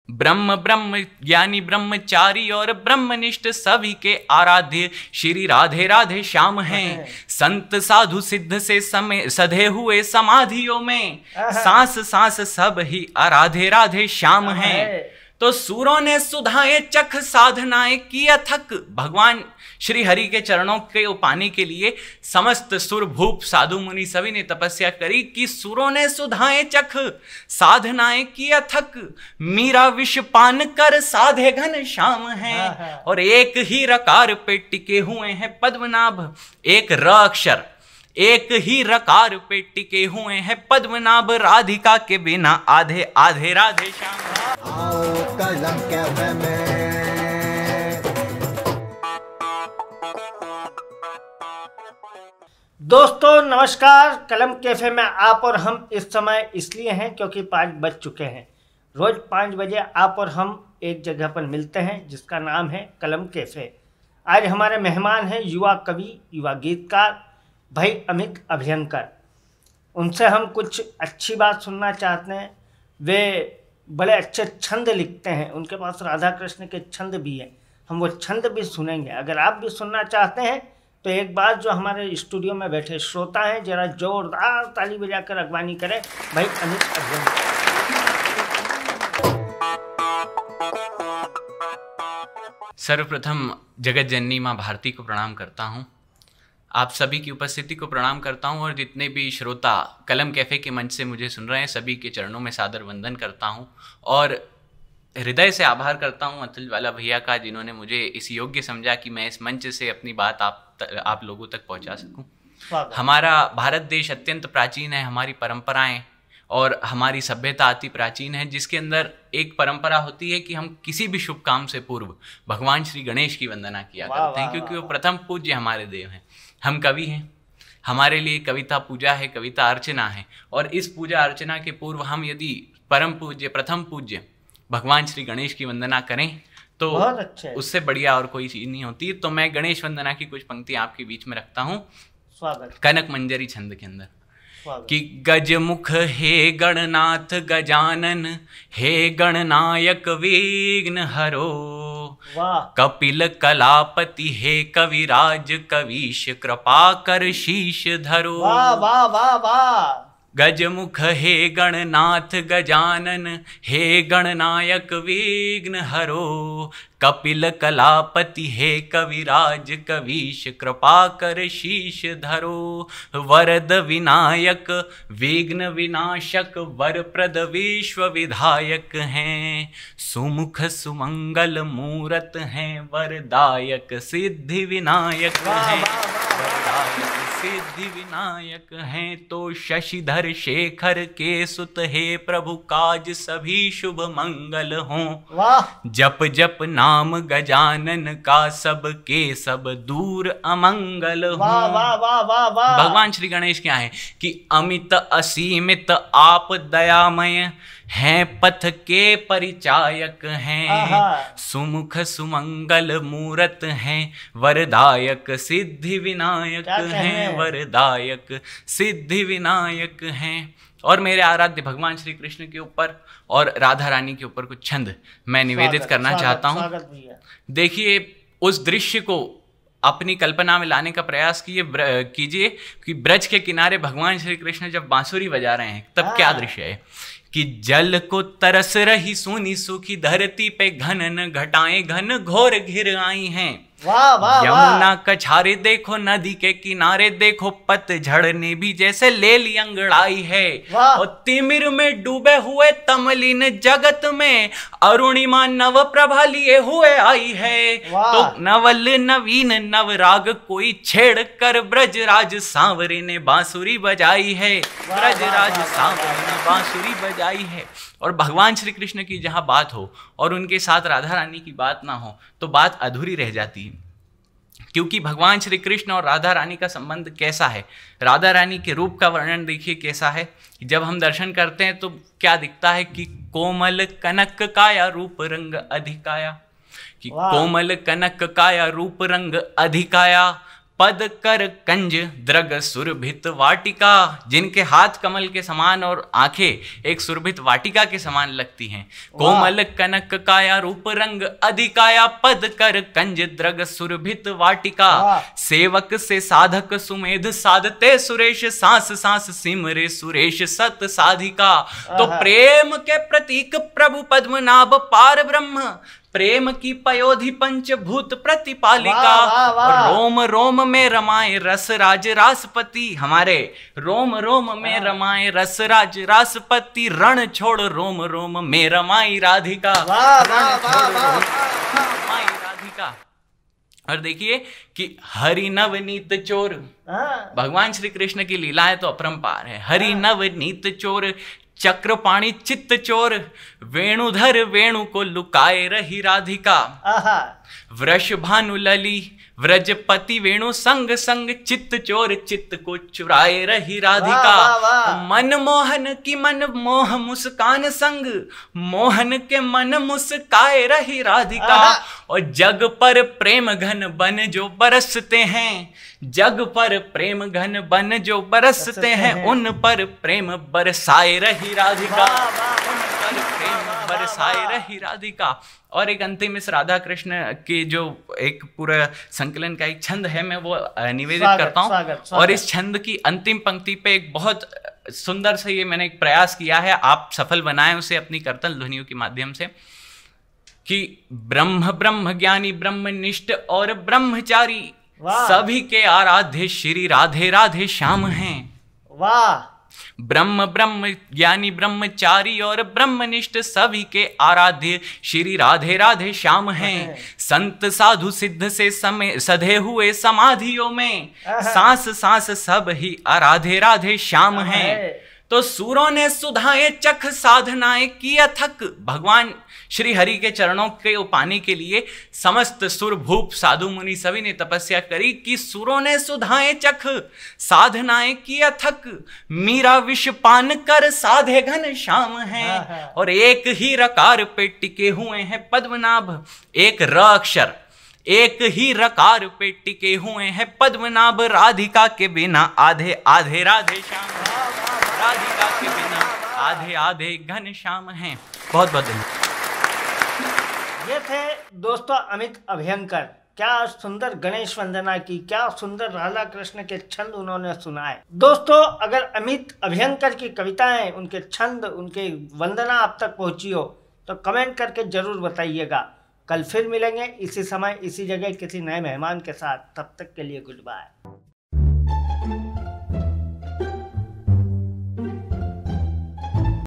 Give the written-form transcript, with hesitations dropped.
ब्रह्म ब्रह्म ज्ञानी ब्रह्मचारी और ब्रह्मनिष्ठ सभी के आराध्य श्री राधे राधे श्याम हैं। संत साधु सिद्ध से समय सधे हुए समाधियों में सांस सांस सब ही आराधे राधे श्याम हैं। तो सूरों ने सुधाएं चख साधनाएं की अथक। भगवान श्री हरि के चरणों के पाने के लिए समस्त सुर भूप साधु मुनि सभी ने तपस्या करी कि सूरों ने सुधाएं चख साधनाएं की अथक। मीरा विष पान कर साधे घन श्याम हैं और एक ही रकार पे टिके हुए हैं पद्मनाभ। एक र अक्षर एक ही रकार पे टिके हुए हैं पद्मनाभ। राधिका के बिना आधे आधे राधे श्याम। आओ कलम कैफे में। दोस्तों नमस्कार। कलम कैफे में आप और हम इस समय इसलिए हैं क्योंकि 5 बज चुके हैं। रोज 5 बजे आप और हम एक जगह पर मिलते हैं जिसका नाम है कलम कैफे। आज हमारे मेहमान हैं युवा कवि युवा गीतकार भाई अमित अभ्यंकर। उनसे हम कुछ अच्छी बात सुनना चाहते हैं। वे बड़े अच्छे छंद लिखते हैं, उनके पास राधा कृष्ण के छंद भी हैं। हम वो छंद भी सुनेंगे। अगर आप भी सुनना चाहते हैं तो एक बार जो हमारे स्टूडियो में बैठे श्रोता हैं जरा जोरदार ताली बजाकर अगवानी करें भाई अमित अभ्यंकर। सर्वप्रथम जगत जननी माँ भारती को प्रणाम करता हूँ। आप सभी की उपस्थिति को प्रणाम करता हूं और जितने भी श्रोता कलम कैफ़े के मंच से मुझे सुन रहे हैं सभी के चरणों में सादर वंदन करता हूं और हृदय से आभार करता हूं अतुल वाला भैया का, जिन्होंने मुझे इस योग्य समझा कि मैं इस मंच से अपनी बात आप लोगों तक पहुंचा सकूं। हमारा भारत देश अत्यंत प्राचीन है, हमारी परंपराएं और हमारी सभ्यता अति प्राचीन है, जिसके अंदर एक परंपरा होती है कि हम किसी भी शुभ काम से पूर्व भगवान श्री गणेश की वंदना किया करते हैं, क्योंकि वो प्रथम पूज्य हमारे देव हैं। हम कवि हैं, हमारे लिए कविता पूजा है, कविता अर्चना है, और इस पूजा अर्चना के पूर्व हम यदि परम पूज्य प्रथम पूज्य भगवान श्री गणेश की वंदना करें तो उससे बढ़िया और कोई चीज़ नहीं होती। तो मैं गणेश वंदना की कुछ पंक्ति आपके बीच में रखता हूँ कनक मंजरी छंद के अंदर कि गजमुख हे गणनाथ गजानन हे गणनायक विघ्न हरो। कपिल कलापति हे कविराज कवीश कृपा कर शीश धरो। वाह वाह वाह वाह। गजमुख हे गणनाथ गजानन हे गणनायक विघ्न हरो। कपिल कलापति हे कविराज कवीश कृपा कर शीश धरो। वरद विनायक विघ्न विनाशक वरप्रद विश्व विधायक हैं। सुमुख सुमंगल मूरत हैं वरदायक सिद्धि विनायक हैं। सिद्धि विनायक हैं तो शशिधर शेखर के सुत हे प्रभु काज सभी शुभ मंगल हों। जप जप नाम गजानन का सब के सब दूर अमंगल हों। भगवान श्री गणेश क्या है कि अमित असीमित आप दयामय हैं, पथ के परिचायक हैं। सुमुख सुमंगल मूरत हैं वरदायक सिद्धि विनायक हैं। वरदायक सिद्धि विनायक हैं। और मेरे आराध्य भगवान श्री कृष्ण के ऊपर और राधा रानी के ऊपर कुछ छंद मैं निवेदित करना चाहता हूँ। देखिए, उस दृश्य को अपनी कल्पना में लाने का प्रयास कीजिए कि ब्रज के किनारे भगवान श्री कृष्ण जब बांसुरी बजा रहे हैं तब क्या दृश्य है कि जल को तरस रही सोनी सूखी धरती पे घनन घटाएं घन घोर घिर आई हैं। यमुना कछारे देखो नदी के किनारे देखो पतझड़ ने भी जैसे ले ली अंगड़ाई है। और तिमिर में डूबे हुए तमलिन जगत में अरुणिमा नव प्रभा लिए हुए आई है। तो नवल नवीन नवराग कोई छेड़ कर ब्रजराज सांवरे ने बांसुरी बजाई है। ब्रजराज सांवरे ने बांसुरी बजाई है। और भगवान श्री कृष्ण की जहाँ बात हो और उनके साथ राधा रानी की बात ना हो तो बात अधूरी रह जाती है, क्योंकि भगवान श्री कृष्ण और राधा रानी का संबंध कैसा है। राधा रानी के रूप का वर्णन देखिए कैसा है। जब हम दर्शन करते हैं तो क्या दिखता है कि कोमल कनक काया रूप रंग अधिकाया, कि कोमल कनक काया रूप रंग अधिकाया पद कर कंज द्रग सुरभित वाटिका, जिनके हाथ कमल के समान और आंखें एक सुरभित वाटिका के समान लगती हैं। कोमल कनक काया रूप रंग अधिकाया, पद कर कंज द्रग सुरभित वाटिका। सेवक से साधक सुमेध साधते सुरेश, सांस सांस सिमरे सुरेश सत साधिका। तो प्रेम के प्रतीक प्रभु पद्मनाभ पार ब्रह्म, प्रेम की पयोधि पंचभूत प्रतिपालिका। रोम रोम में रमाए रस राज रासपति, हमारे रोम रोम में रमाए रस राज रासपति। रण छोड़ रोम रोम में रमाई राधिका, रमाई राधिका। और देखिए कि हरि नवनीत चोर, भगवान श्री कृष्ण की लीलाएं तो अपरंपार है। हरि नवनीत चोर चक्रपाणी चित्त चोर, वेणुधर वेणु को लुकाए रही राधिका। वृष भानु लली व्रजपति वेणु संग संग, चित्त चोर चित्त को चुराए रही राधिका। मन मोहन की मन मोह मुस्कान संग, मोहन के मन मुस्काए रही राधिका। और जग पर प्रेम घन बन जो बरसते हैं, जग पर प्रेम घन बन जो बरसते हैं, उन पर प्रेम बरसाए रही राधिका, उन पर प्रेम बरसाए रही राधिका। और एक अंतिम इस राधा कृष्ण के जो एक पूरा संकलन का एक छंद है, मैं वो निवेदित करता हूँ। और इस छंद की अंतिम पंक्ति पे एक बहुत सुंदर से ये मैंने एक प्रयास किया है, आप सफल बनाएं उसे अपनी कीर्तन ध्वनियों के माध्यम से, कि ब्रह्म ब्रह्म ज्ञानी ब्रह्मनिष्ठ और ब्रह्मचारी, सभी के आराध्य श्री राधे राधे श्याम हैं। वाह। ब्रह्म ब्रह्म ज्ञानी ब्रह्मचारी और ब्रह्मनिष्ठ, सभी के आराध्य श्री राधे राधे श्याम हैं। संत साधु सिद्ध से समय सधे हुए समाधियों में, सांस सांस सब ही आराधे राधे श्याम हैं। तो सूरों ने सुधाए चख साधनाएं की अथक, भगवान श्री हरि के चरणों के पाने के लिए समस्त सुर भूप साधु मुनि सभी ने तपस्या करी कि सुरों ने सुधाए चख साधनाएं की अथक। मीरा विष पान कर साधे घन श्याम हैं, और एक ही रकार पे टिके हुए हैं पद्मनाभ। एक र अक्षर, एक ही रकार पे टिके हुए हैं पद्मनाभ। राधिका के बिना आधे आधे राधे श्याम, राधिका के बिना आधे आधे घन श्याम हैं। बहुत बहुत धन्यवाद। ये थे दोस्तों अमित अभयंकर। क्या सुंदर गणेश वंदना की, क्या सुंदर राधा कृष्ण के छंद उन्होंने सुनाए। दोस्तों अगर अमित अभयंकर की कविताएं, उनके छंद, उनके वंदना आप तक पहुंची हो तो कमेंट करके जरूर बताइएगा। कल फिर मिलेंगे इसी समय इसी जगह किसी नए मेहमान के साथ। तब तक के लिए गुड बाय।